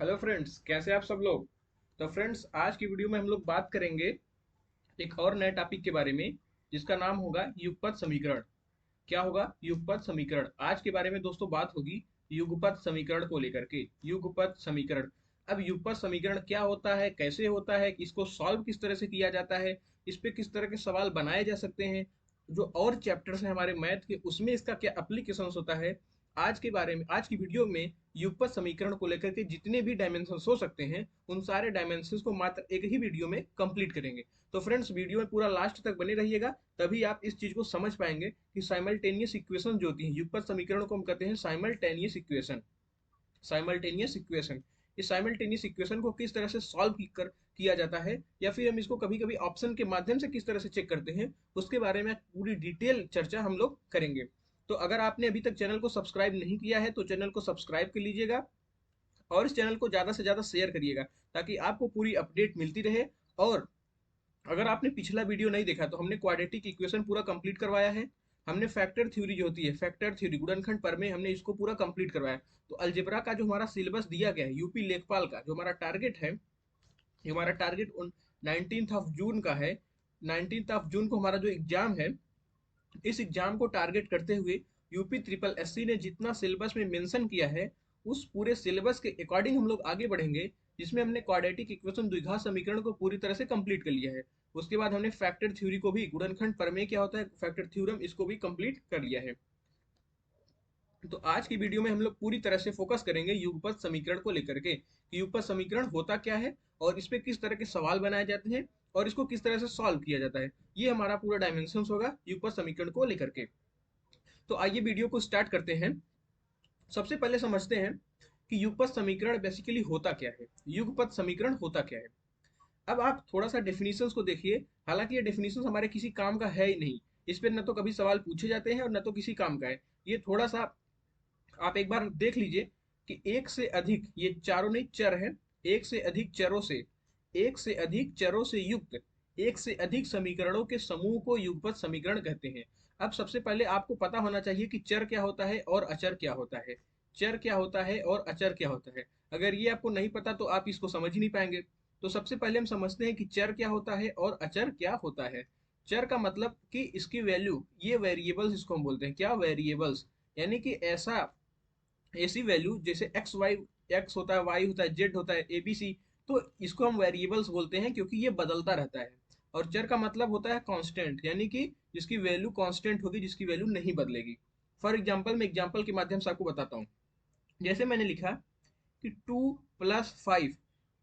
Hello friends, कैसे आप सब लोग। तो फ्रेंड्स, आज की वीडियो में हम लोग बात करेंगे एक और नए टॉपिक के बारे में, जिसका नाम होगा युगपत समीकरण। क्या होगा? युगपत समीकरण। आज के बारे में दोस्तों बात होगी युगपत समीकरण को लेकर के। युगपत समीकरण। अब युगपत समीकरण क्या होता है, कैसे होता है, इसको सॉल्व किस तरह से किया जाता है, इस पे किस तरह के सवाल बनाए जा सकते हैं, जो और चैप्टर्स हैं हमारे मैथ के उसमें इसका क्या एप्लीकेशन होता है। आज के बारे में, आज की वीडियो में युगपत समीकरण को लेकर के जितने भी डायमेंशन हो सकते हैं, उन सारे डायमेंशन को मात्र एक ही वीडियो में कंप्लीट करेंगे। तो फ्रेंड्स, वीडियो में पूरा लास्ट तक बने रहिएगा, तभी आप इस चीज को समझ पाएंगे कि साइमल्टेनियस इक्वेशन जो होती है, युगपत समीकरण को हम कहते हैं साइमल्टेनियस इक्वेशन। Simultaneous equation. इस साइमल्टेनियस इक्वेशन को किस तरह से सॉल्व कर किया जाता है, या फिर हम इसको कभी कभी ऑप्शन के माध्यम से किस तरह से चेक करते हैं, उसके बारे में पूरी डिटेल चर्चा हम लोग करेंगे। तो अगर आपने अभी तक चैनल को सब्सक्राइब नहीं किया है तो चैनल को सब्सक्राइब कर लीजिएगा, और इस चैनल को ज़्यादा से ज़्यादा शेयर करिएगा, ताकि आपको पूरी अपडेट मिलती रहे। और अगर आपने पिछला वीडियो नहीं देखा तो हमने क्वाड्रेटिक इक्वेशन पूरा कंप्लीट करवाया है। हमने फैक्टर थ्योरी जो होती है, फैक्टर थ्योरी गुणनखंड प्रमेय, हमने इसको पूरा कंप्लीट करवाया। तो अलजेब्रा का जो हमारा सिलेबस दिया गया है यूपी लेखपाल का, जो हमारा टारगेट है, ये हमारा टारगेट 19 जून का है। 19 जून को हमारा जो एग्जाम है, इस एग्जाम को टारगेट करते हुए यूपी ट्रिपल एससी ने जितना सिलेबस में मेंशन किया है, उस पूरे सिलेबस के अकॉर्डिंग हम लोग आगे बढ़ेंगे, जिसमें हमने क्वाड्रेटिक इक्वेशन द्विघात समीकरण को पूरी तरह से कंप्लीट कर लिया है। उसके बाद हमने फैक्टर थ्योरी को भी, गुणनखंड प्रमेय क्या होता है, फैक्टर थ्योरम, इसको भी कंप्लीट कर लिया है। तो आज की वीडियो में हम लोग पूरी तरह से फोकस करेंगे युगपत समीकरण को लेकर के, कि युगपत समीकरण होता क्या है, और इस पे किस तरह के सवाल बनाए जाते हैं, और इसको किस तरह से सॉल्व किया जाता है। ये हमारा पूरा डायमेंशन होगा युगपत समीकरण को लेकर के। तो आइए वीडियो को स्टार्ट करते हैं। सबसे पहले समझते हैं कि युगपत समीकरण बेसिकली होता क्या है। युगपत समीकरण होता क्या है। अब आप थोड़ा सा डेफिनेशंस को देखिए। हालांकि ये डेफिनेशंस हमारे किसी काम का है ही नहीं, इस पर न तो कभी सवाल पूछे जाते हैं और न तो किसी काम का है। ये थोड़ा सा आप एक बार देख लीजिए कि एक से अधिक, ये चारों नहीं चर है, एक से अधिक चरों से, एक से अधिक चरों से युक्त एक से अधिक समीकरणों के समूह को युगपत समीकरण कहते हैं। अब सबसे पहले आपको पता होना चाहिए कि चर क्या होता है और अचर क्या होता है। चर क्या होता है और अचर क्या होता है। अगर ये आपको नहीं पता तो आप इसको समझ ही नहीं पाएंगे। तो सबसे पहले हम समझते हैं कि चर क्या होता है और अचर क्या होता है। चर का मतलब कि इसकी वैल्यू, ये वेरिएबल्स इसको हम बोलते हैं, क्या, वेरिएबल्स। यानी कि ऐसा, ऐसी वैल्यू जैसे एक्स वाई, एक्स होता है, वाई होता है, जेड होता है, ए बी सी, तो इसको हम वेरिएबल्स बोलते हैं, क्योंकि ये बदलता रहता है। और चर का मतलब होता है कांस्टेंट, यानी कि जिसकी वैल्यू कांस्टेंट होगी, जिसकी वैल्यू नहीं बदलेगी। फॉर एग्जांपल, मैं एग्जांपल के माध्यम से आपको बताता हूँ। जैसे मैंने लिखा कि 2+5,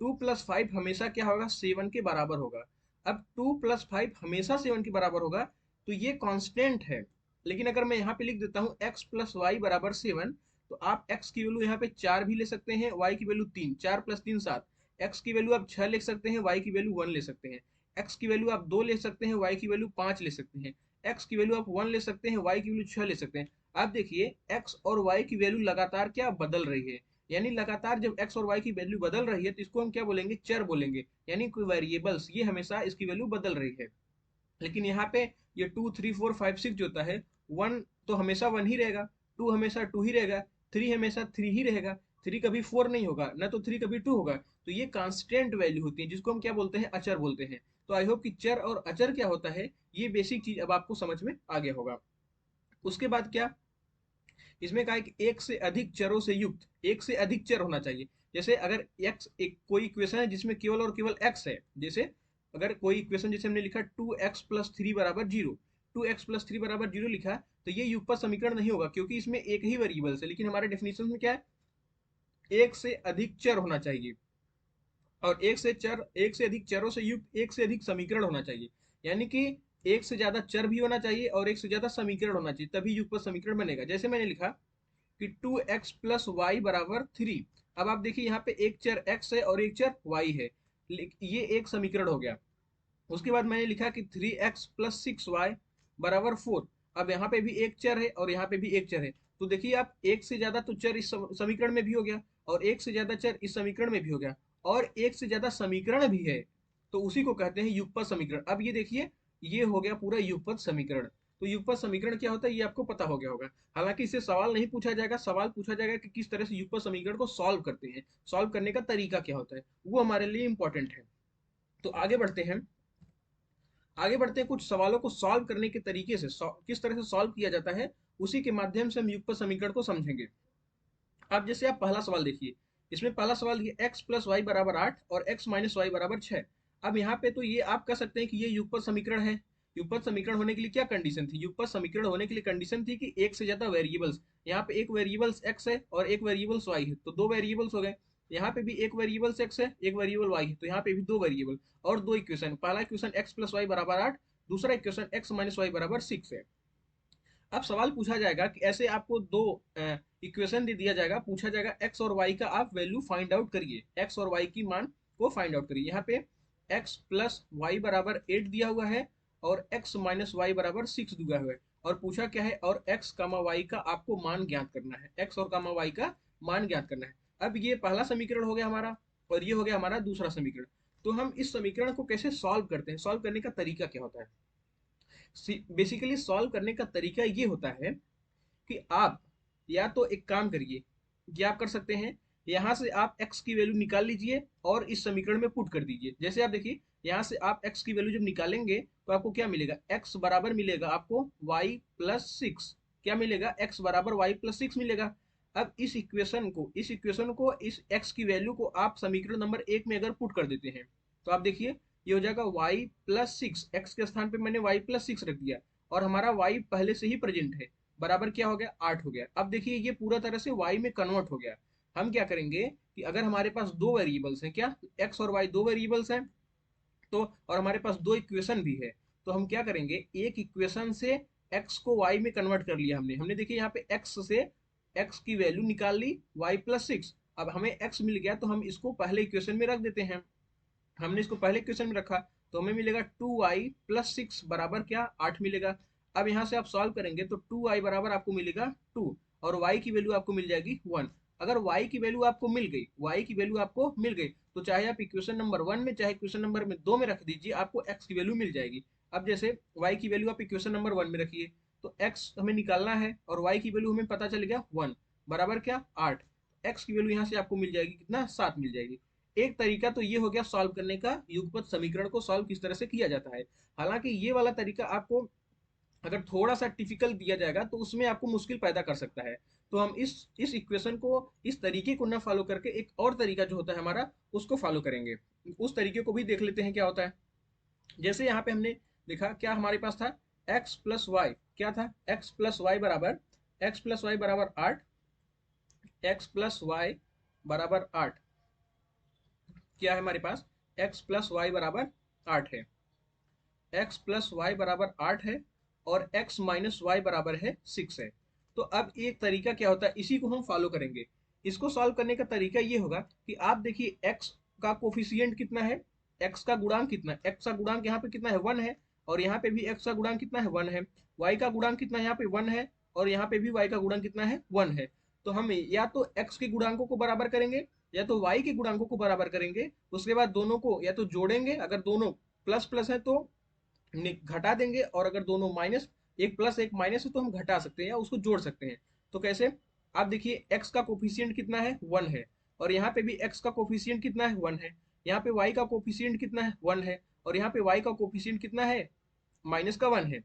2+5 हमेशा क्या होगा, 7 के बराबर होगा। अब 2+5 हमेशा 7 के बराबर होगा, तो ये कांस्टेंट है। लेकिन अगर मैं यहाँ पे लिख देता हूँ x+y बराबर 7, तो आप x की वैल्यू यहाँ पे 4 भी ले सकते हैं, y की वैल्यू 3, 4+3 7। x की वैल्यू आप 6 ले सकते हैं, y की वैल्यू 1 ले सकते हैं। x की वैल्यू आप 2 ले सकते हैं, y की वैल्यू 5 ले सकते हैं। x की वैल्यू आप 1 ले सकते हैं, y की वैल्यू 6 ले सकते हैं। आप देखिए x और y की वैल्यू लगातार क्या बदल रही है। यानी लगातार जब x और y की वैल्यू बदल रही है, तो इसको हम क्या बोलेंगे, चर बोलेंगे। यानी कोई वेरिएबल्स, ये हमेशा इसकी वैल्यू बदल रही है। लेकिन यहाँ पे ये 2 3 4 5 6 जो होता है, 1 तो हमेशा 1 ही रहेगा, 2 हमेशा 2 ही रहेगा, 3 हमेशा 3 ही रहेगा, 3 कभी 4 नहीं होगा, ना तो 3 कभी 2 होगा। तो ये कांस्टेंट वैल्यू होती है, जिसको हम क्या बोलते हैं, अचर बोलते हैं। तो आई होप कि चर और अचर क्या होता है, ये बेसिक चीज अब आपको समझ में आ गया होगा। उसके बाद क्या, इसमें कहा है कि एक से अधिक चरों से युक्त, एक से अधिक चर होना चाहिए। जैसे अगर x एक कोई इक्वेशन है जिसमें केवल और केवल x है, जैसे अगर कोई इक्वेशन, जैसे हमने लिखा 2x+3 बराबर 0, 2x+3 बराबर 0 लिखा, तो ये युगपत समीकरण नहीं होगा, क्योंकि इसमें एक ही वेरिएबल है। लेकिन हमारे डेफिनेशन में क्या है, एक से अधिक चर होना चाहिए, और एक से अधिक चरों से युक्त एक से अधिक समीकरण होना चाहिए। यानी कि एक से ज्यादा चर भी होना चाहिए और एक से ज्यादा समीकरण होना चाहिए, तभी युगपत समीकरण बनेगा। जैसे मैंने लिखा कि 2x+y बराबर 3। अब आप देखिए यहाँ पे एक चर x है और एक चर y है, ये एक समीकरण हो गया। उसके बाद मैंने लिखा कि 3x+6y बराबर 4। अब यहाँ पे भी एक चर है और यहाँ पे भी एक चर है। तो देखिए आप, एक से ज्यादा तो चर इस समीकरण में भी हो गया, और एक से ज्यादा चर इस समीकरण में भी हो गया, और एक से ज्यादा समीकरण भी है। तो उसी को कहते हैं युगपत समीकरण। अब ये देखिए, ये हो गया पूरा युगपत समीकरण। तो युगपत समीकरण क्या होता है ये आपको पता हो गया होगा। हालांकि इससे सवाल नहीं पूछा जाएगा, सवाल पूछा जाएगा कि किस तरह से युगपत समीकरण को सॉल्व करते हैं, सॉल्व करने का तरीका क्या होता है, वो हमारे लिए इंपॉर्टेंट है। तो आगे बढ़ते हैं, आगे बढ़ते हैं, कुछ सवालों को सॉल्व करने के तरीके से, किस तरह से सॉल्व किया जाता है उसी के माध्यम से हम युगपत समीकरण को समझेंगे। अब जैसे आप पहला सवाल देखिए, इसमें पहला सवाल ये x प्लस वाई बराबर 8 और x माइनस वाई बराबर 6। अब यहाँ पे तो ये आप कह सकते हैं कि ये युगपत समीकरण है। युगपत समीकरण होने के लिए क्या कंडीशन थी, युगपत समीकरण होने के लिए कंडीशन थी कि एक से ज्यादा वेरिएबल्स, यहाँ पे एक वेरिएबल्स x है और एक वेरिएबल्स y है, तो दो वेरिएबल्स हो गए। यहाँ पे भी एक वेरिएबल्स x है, एक वेरिएबल y है, तो यहाँ पे भी दो वेरिएबल और दो इक्वेशन। पहला इक्वेशन x प्लस वाई बराबर 8, दूसरा इक्वेशन x माइनस वाई बराबर 6 है। अब सवाल पूछा जाएगा कि ऐसे आपको दो इक्वेशन दे दिया जाएगा, पूछा जाएगा x और y का आप वैल्यू फाइंड आउट करिए, x और y की मान को फाइंड आउट करिए। यहाँ पे x प्लस वाई बराबर 8 दिया हुआ है और x माइनस वाई बराबर 6 दिया हुआ है, और पूछा क्या है, और x कामा वाई का आपको मान ज्ञात करना है, x और कामा वाई का मान ज्ञात करना है। अब ये पहला समीकरण हो गया हमारा और ये हो गया हमारा दूसरा समीकरण। तो हम इस समीकरण को कैसे सॉल्व करते हैं, सॉल्व करने का तरीका क्या होता है। बेसिकली सॉल्व करने का तरीका ये होता है कि आप या तो एक काम करिए, क्या आप कर सकते हैं, यहां से आप x की वैल्यू निकाल लीजिए और इस समीकरण में पुट कर दीजिए। जैसे आप देखिए, यहां से आप x की वैल्यू जब निकालेंगे तो आपको क्या मिलेगा, x बराबर मिलेगा आपको y प्लस 6। क्या मिलेगा, x बराबर y प्लस 6 मिलेगा। अब इस इक्वेशन को इस x की वैल्यू को आप समीकरण नंबर 1 में अगर पुट कर देते हैं तो आप देखिए ये हो जाएगा y प्लस 6, x के स्थान पे मैंने y प्लस 6 रख दिया और हमारा y पहले से ही प्रेजेंट है, बराबर क्या हो गया, 8 हो गया। अब देखिए ये पूरा तरह से y में कन्वर्ट हो गया। हम क्या करेंगे कि अगर हमारे पास दो वेरिएबल्स हैं, क्या x और y दो वेरिएबल्स हैं, तो और हमारे पास दो इक्वेशन भी है, तो हम क्या करेंगे, एक इक्वेशन से x को y में कन्वर्ट कर लिया हमने हमने देखिए यहाँ पे x से x की वैल्यू निकाल ली y प्लस 6। अब हमें x मिल गया तो हम इसको पहले इक्वेशन में रख देते हैं। हमने इसको पहले क्वेश्चन में रखा तो हमें मिलेगा 2y प्लस 6 बराबर क्या, 8 मिलेगा। अब यहाँ से आप सॉल्व करेंगे तो 2y बराबर आपको मिलेगा 2 और y की वैल्यू आपको मिल जाएगी 1। अगर y की वैल्यू आपको मिल गई, y की वैल्यू आपको मिल गई, तो चाहे आप इक्वेशन नंबर 1 में चाहे इक्वेशन नंबर 2 में रख दीजिए, आपको x की वैल्यू मिल जाएगी। अब जैसे y की वैल्यू आप इक्वेशन नंबर 1 में रखिए तो x हमें निकालना है और y की वैल्यू हमें पता चल गया 1 बराबर क्या, 8। x की वैल्यू यहाँ से आपको मिल जाएगी कितना, 7 मिल जाएगी। एक तरीका तो ये हो गया सॉल्व करने का, युगपत समीकरण को सॉल्व किस तरह से किया जाता है। हालांकि ये वाला तरीका आपको अगर थोड़ा सा टिपिकल दिया जाएगा तो उसमें आपको मुश्किल पैदा कर सकता है। तो हम इस इक्वेशन को, इस तरीके को ना फॉलो करके एक और तरीका जो होता है हमारा उसको फॉलो करेंगे। उस तरीके को भी देख लेते हैं क्या होता है। जैसे यहाँ पे हमने देखा क्या हमारे पास था, x प्लस वाई, क्या था, x प्लस वाई बराबर 8, x प्लस वाई बराबर 8, क्या है हमारे पास, x प्लस वाई बराबर 8 है, x प्लस वाई बराबर 8 है और x माइनस वाई बराबर है 6 है। तो अब एक तरीका क्या होता है, इसी को हम फॉलो करेंगे। इसको सॉल्व करने का तरीका ये होगा कि आप देखिए x का कोफिशियंट कितना है, x का गुणांक कितना है, x का गुणांक यहाँ पे कितना है, 1 है, और यहाँ पे भी x का गुणांक कितना है, 1 है। y का गुणांक कितना है, यहाँ पे 1 है, और यहाँ पे भी y का गुणांक कितना है, 1 है। तो हम या तो x के गुणांकों को बराबर करेंगे या तो y के गुणांकों को बराबर करेंगे, उसके बाद दोनों को या तो जोड़ेंगे, अगर दोनों प्लस प्लस है तो घटा देंगे, और अगर दोनों माइनस, एक प्लस एक माइनस है तो हम घटा सकते हैं या उसको जोड़ सकते हैं। तो कैसे, आप देखिए x का कोफिशियंट कितना है, 1 है, और यहाँ पे भी x का कोफिशियंट कितना है, 1 है। यहाँ पे y का कोफिशियंट कितना है, 1 है, और यहाँ पे y का कोफिशियंट कितना है, माइनस का 1 है।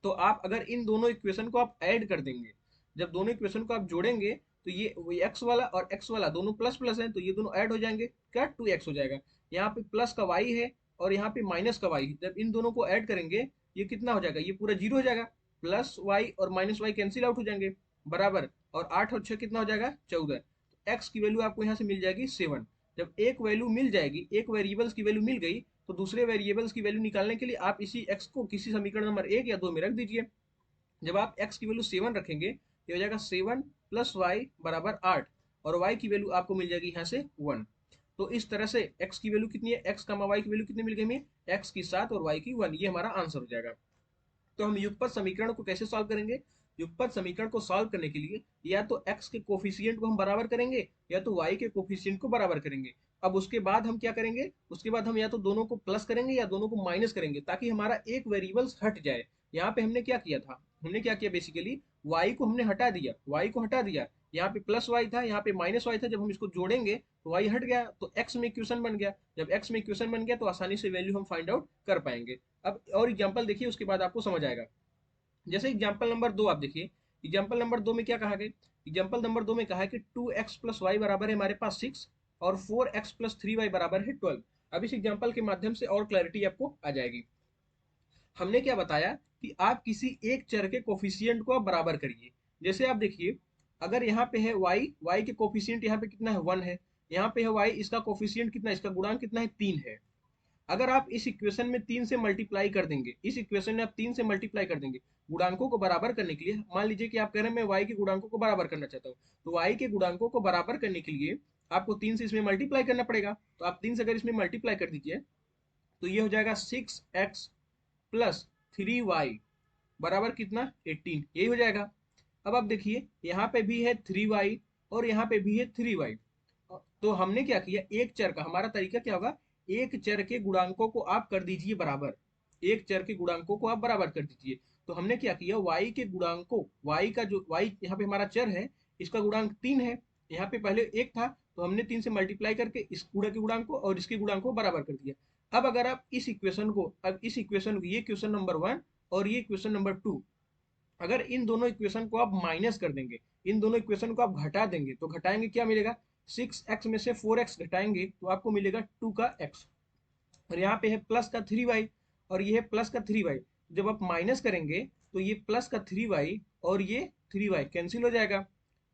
तो आप अगर इन दोनों इक्वेशन को आप ऐड कर देंगे, जब दोनों इक्वेशन को आप जोड़ेंगे तो ये x वाला और x वाला दोनों प्लस प्लस है तो ये दोनों ऐड हो जाएंगे, क्या 2x हो जाएगा। यहाँ पे प्लस का y है और यहाँ पे माइनस का y है, जब इन दोनों को ऐड करेंगे ये कितना हो जाएगा, ये पूरा जीरो हो जाएगा, प्लस वाई और माइनस वाई कैंसिल आउट हो जाएंगे, बराबर, और 8 और 6 कितना हो जाएगा, 14। तो x की वैल्यू आपको यहाँ से मिल जाएगी 7। जब एक वैल्यू मिल जाएगी, एक वेरिएबल्स की वैल्यू मिल गई, तो दूसरे वेरिएबल्स की वैल्यू निकालने के लिए आप इसी x को किसी समीकरण नंबर 1 या 2 में रख दीजिए। जब आप x की वैल्यू 7 रखेंगे, ये हो जाएगा 7 प्लस वाई बराबर 8, और y की वैल्यू आपको मिल जाएगी यहाँ से 1। तो इस तरह से x की वैल्यू कितनी है, x का y की वैल्यू कितनी मिल गई हमें, x की 7 और y की 1, ये हमारा आंसर हो जाएगा। तो हम युगपत समीकरण को कैसे सॉल्व करेंगे, युगपत समीकरण को सॉल्व करने के लिए या तो x के कोफिशिएंट को हम बराबर करेंगे या तो y के कोफिशिएंट को बराबर करेंगे। अब उसके बाद हम क्या करेंगे, उसके बाद हम या तो दोनों को प्लस करेंगे या दोनों को माइनस करेंगे, ताकि हमारा एक वेरिएबल्स हट जाए। यहाँ पे हमने क्या किया था, हमने क्या किया बेसिकली, y को हमने हटा दिया, y को हटा दिया, यहाँ पे प्लस वाई था, यहाँ पे माइनस वाई था, जब हम इसको जोड़ेंगे तो y हट गया, तो x में इक्वेशन बन गया। जब x में इक्वेशन बन गया तो आसानी से वैल्यू हम फाइंड आउट कर पाएंगे। अब और एग्जांपल देखिए, उसके बाद आपको समझ आएगा। जैसे एग्जांपल नंबर 2 आप देखिए, एग्जांपल नंबर 2 में क्या कहा गया, एग्जांपल नंबर 2 में कहा है कि 2x प्लस वाई बराबर है हमारे पास 6 और 4x प्लस 3y बराबर है 12। अब इस एग्जांपल के माध्यम से और क्लैरिटी आपको आ जाएगी। हमने क्या बताया कि आप किसी एक चर के कोफिशिएंट को आप बराबर करिए। जैसे आप देखिए, अगर यहाँ पे है y, y के कोफिशिएंट यहाँ पे कितना है 1 है, यहाँ पे है y, इसका कोफिशिएंट कितना है, इसका गुणांक कितना है 3 है। अगर आप इस इक्वेशन में 3 से मल्टीप्लाई कर देंगे, इस इक्वेशन में आप 3 से मल्टीप्लाई कर देंगे गुणांकों को बराबर करने के लिए, मान लीजिए कि आप कह रहे हैं मैं y के गुणांकों को बराबर करना चाहता हूँ, तो y के गुणांकों को बराबर करने के लिए आपको 3 से इसमें मल्टीप्लाई करना पड़ेगा। तो आप 3 से अगर इसमें मल्टीप्लाई कर दीजिए तो ये हो जाएगा 6x प्लस 3y बराबर कितना 18, यही हो जाएगा। अब आप देखिए, यहाँ पे भी है 3y और यहाँ पे भी है 3y। तो हमने क्या किया, एक चर का हमारा तरीका क्या होगा, एक चर के गुणांकों को आप कर दीजिए बराबर, एक चर के गुणांकों को आप बराबर कर दीजिए। तो हमने क्या किया, y के गुणांकों, y का जो y यहाँ पे हमारा चर है, इसका गुणांक 3 है, यहाँ पे पहले 1 था, तो हमने 3 से मल्टीप्लाई करके इस गुणा के गुणांक को और इसके गुणांक को बराबर कर दिया। अब अगर आप इस इक्वेशन को, अब इस इक्वेशन को, ये क्वेश्चन नंबर 1 और ये क्वेश्चन नंबर 2, अगर इन दोनों इक्वेशन को आप माइनस कर देंगे, इन दोनों इक्वेशन को आप घटा देंगे, तो घटाएंगे क्या मिलेगा, 6x में से 4x घटाएंगे तो आपको मिलेगा 2 का x, और यहाँ पे है प्लस का 3y और ये है प्लस का 3y। जब आप माइनस करेंगे तो ये प्लस का 3y और ये 3y कैंसिल हो जाएगा,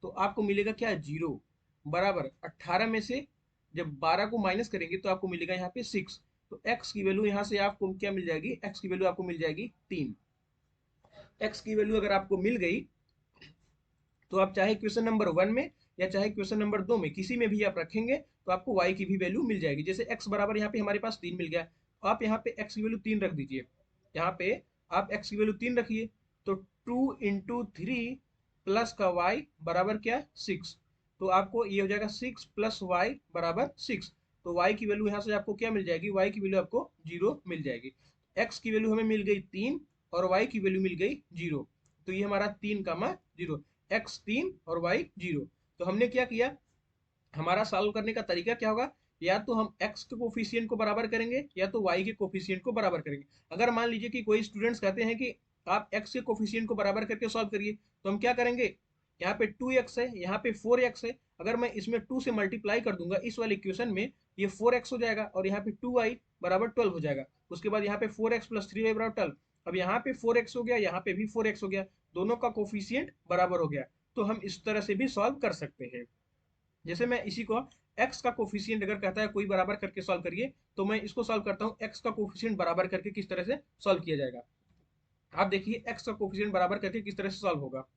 तो आपको मिलेगा क्या, 0 बराबर 18 में से जब 12 को माइनस करेंगे तो आपको मिलेगा यहाँ पे 6। तो x की वैल्यू यहाँ से आपको क्या मिल जाएगी, x की वैल्यू आपको मिल जाएगी 3। x की वैल्यू अगर आपको मिल गई तो आप चाहे क्वेश्चन नंबर 1 में या चाहे क्वेश्चन नंबर 2 में किसी में भी आप रखेंगे तो आपको y की भी वैल्यू मिल जाएगी। जैसे x बराबर यहाँ पे हमारे पास 3 मिल गया, तो आप यहाँ पे x की वैल्यू 3 रख दीजिए, यहाँ पे आप x की वैल्यू 3 रखिए, तो 2 इंटू 3 प्लस का y बराबर क्या, 6। तो आपको ये हो जाएगा 6 प्लस वाई बराबर 6। तो y की वैल्यू यहाँ से आपको क्या मिल जाएगी, y की वैल्यू आपको 0 मिल जाएगी। x की वैल्यू हमें मिल गई 3 और y की वैल्यू मिल गई 0, तो ये हमारा 3 का 0, x 3 और y 0। तो हमने क्या किया, हमारा सॉल्व करने का तरीका क्या होगा, या तो हम x के कोफिशिएंट को बराबर करेंगे या तो y के कोफिशिएंट को बराबर करेंगे। अगर मान लीजिए कि कोई स्टूडेंट्स कहते हैं कि आप x के कोफिशिएंट को बराबर करके सॉल्व करिए, तो हम क्या करेंगे, यहाँ पे 2x है, यहाँ पे 4x है, अगर मैं इसमें 2 से मल्टीप्लाई कर दूंगा इस वाले इक्वेशन में, ये 4x हो जाएगा और यहाँ पे 2y बराबर 12 हो जाएगा। उसके बाद यहाँ पे 4x प्लस 3y बराबर 12। अब यहाँ पे 4x हो गया, यहाँ पे भी 4x हो गया, दोनों का कोफिशिएंट बराबर हो गया। तो हम इस तरह से भी सॉल्व कर सकते हैं। जैसे मैं इसी को x का कोफिशिएंट अगर कहता है कोई बराबर करके सॉल्व करिए, तो मैं इसको सॉल्व करता हूँ, x का कोफिशिएंट बराबर करके किस तरह से सॉल्व किया जाएगा। आप देखिए x का कोफिशिएंट बराबर करके किस तरह से सॉल्व होगा।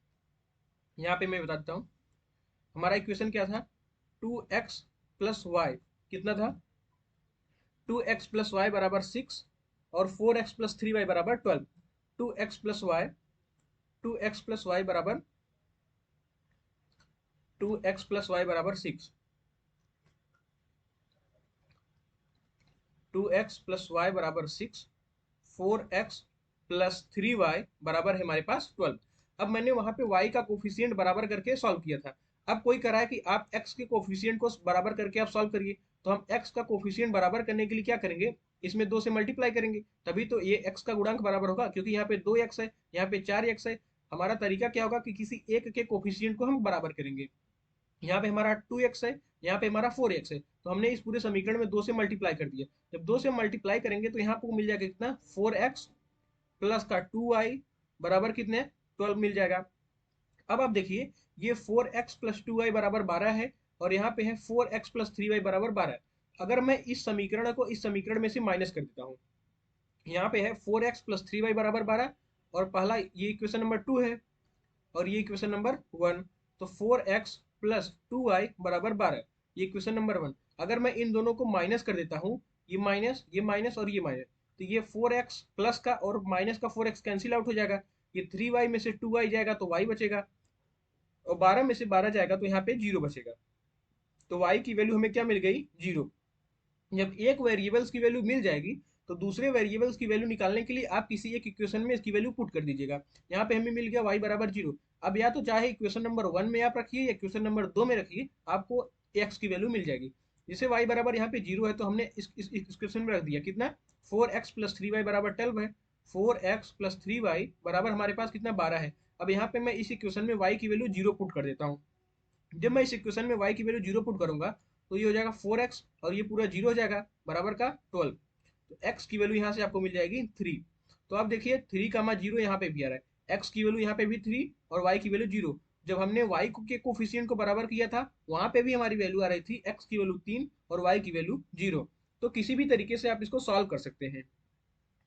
यहाँ पे मैं बता देता हूँ, हमारा इक्वेशन क्या था, 2x प्लस वाई कितना था, 2x प्लस वाई बराबर 6 और 4x प्लस 3y बराबर 12। 2x plus Y, 2x plus Y बराबर 2x प्लस वाई बराबर 6, 2x प्लस वाई बराबर 6, 4x प्लस 3y बराबर है हमारे पास 12। अब मैंने वहां पे y का कोफिशिएंट बराबर करके सॉल्व किया था। अब कोई कह रहा है कि आप x के कोफिशिएंट को बराबर करके आप सॉल्व करिए, तो हम x का कोफिशिएंट बराबर करने के लिए क्या करेंगे, इसमें 2 से मल्टीप्लाई करेंगे, तभी तो ये x का गुणांक बराबर होगा, क्योंकि यहाँ पे 2x है, यहाँ पे 4x है। हमारा तरीका क्या होगा कि किसी एक के कोफिशिएंट को हम बराबर करेंगे। यहाँ पे हमारा 2x है, यहाँ पे हमारा 4x है, तो हमने इस पूरे समीकरण में 2 से मल्टीप्लाई कर दिया। जब 2 से मल्टीप्लाई करेंगे तो यहाँ पे मिल जाएगा कितना, 4x प्लस का 2y बराबर कितने 12 मिल जाएगा। अब आप देखिए, ये 4x प्लस 2y बराबर 12 है और यहाँ पे है 4x प्लस 3y बराबर 12। अगर मैं इस समीकरण को इस समीकरण में से माइनस कर देता हूँ, यहाँ पे है 4x प्लस 3y बराबर 12 और पहला ये इक्वेशन नंबर 2 है और ये इक्वेशन नंबर 1, तो 4x प्लस 2y बराबर 12, ये इक्वेशन नंबर 1। अगर मैं इन दोनों को माइनस कर देता हूँ, ये माइनस और ये माइनस, तो ये 4x प्लस का और माइनस का 4x कैंसिल आउट हो जाएगा, ये 3y में से 2y जाएगा तो y बचेगा, और 12 में से 12 जाएगा तो यहाँ पे 0 बचेगा। तो y की वैल्यू हमें क्या मिल गई, 0। जब एक वेरिएबल्स की वैल्यू मिल जाएगी तो दूसरे वेरिएबल्स की वैल्यू निकालने के लिए आप किसी एक इक्वेशन में इसकी वैल्यू पुट कर दीजिएगा। यहाँ पे हमें मिल गया y बराबर 0। अब या तो चाहे इक्वेशन नंबर 1 में आप रखिए या इक्वेशन नंबर 2 में रखिए, आपको x की वैल्यू मिल जाएगी। जैसे y बराबर यहाँ पे 0 है तो हमने इस इक्वेशन में रख दिया कितना, 4x प्लस 3y बराबर 12 है। 4x प्लस 3y बराबर हमारे पास कितना, 12 है। अब यहाँ पे मैं इस इक्वेशन में y की वैल्यू 0 पुट कर देता हूँ। जब मैं इस इक्वेशन में y की वैल्यू 0 पुट करूंगा तो ये हो जाएगा 4x और ये पूरा 0 हो जाएगा बराबर का 12। तो x की वैल्यू यहाँ से आपको मिल जाएगी 3। तो आप देखिए 3 का 0 यहाँ पे भी आ रहा है, x की वैल्यू यहाँ पे भी 3 और y की वैल्यू 0। जब हमने y के कोफिशिएंट को बराबर किया था वहां पे भी हमारी वैल्यू आ रही थी, x की वैल्यू 3 और y की वैल्यू 0। तो किसी भी तरीके से आप इसको सॉल्व कर सकते हैं।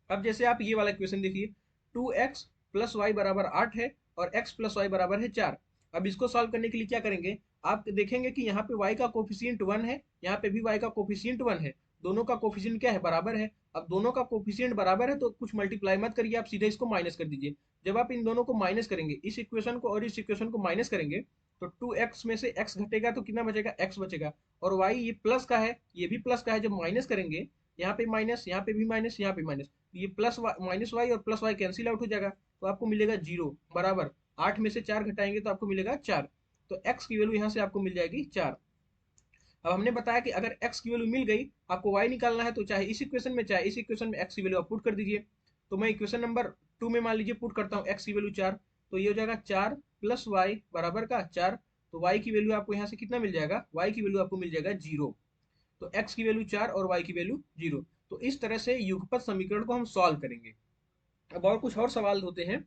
अब जैसे आप ये वाला इक्वेशन देखिए, 2x प्लस वाई बराबर 8 है और x प्लस वाई बराबर है 4। अब इसको सॉल्व करने के लिए क्या करेंगे, आप देखेंगे कि यहाँ पे y का कोफिशिएंट 1 है, यहाँ पे भी y का कोफिशिएंट 1 है। दोनों का कोफिशिएंट क्या है, बराबर है। अब दोनों का कोफिशिएंट बराबर है तो कुछ मल्टीप्लाई मत करिए, आप सीधे इसको माइनस कर दीजिए। जब आप इन दोनों को माइनस करेंगे, इस इक्वेशन को और इस इक्वेशन को माइनस करेंगे, तो 2x में से x घटेगा तो कितना बचेगा, x बचेगा। और y ये प्लस का है, ये भी प्लस का है। जब माइनस करेंगे, यहाँ पे माइनस, यहाँ पे भी माइनस, यहाँ पे माइनस, ये प्लस माइनस वाई और प्लस वाई कैंसिल आउट हो जाएगा तो आपको मिलेगा 0 बराबर 8 में से 4 घटाएंगे तो आपको मिलेगा 4। तो x की वैल्यू यहाँ से आपको मिल जाएगी 4। अब हमने बताया कि अगर x की वैल्यू मिल गई, आपको y निकालना है, तो चाहे इस इक्वेशन में चाहे इस इक्वेशन में x की वैल्यू आप पुट कर दीजिए। तो मैं इक्वेशन नंबर 2 में मान लीजिए पुट करता हूँ x की वैल्यू 4, तो ये हो जाएगा 4 प्लस वाई बराबर का 4। तो y की वैल्यू आपको यहाँ से कितना मिल जाएगा, y की वैल्यू आपको मिल जाएगा 0। तो x की वैल्यू 4 और y की वैल्यू 0। तो इस तरह से युगपत समीकरण को हम सॉल्व करेंगे। अब और कुछ और सवाल होते हैं,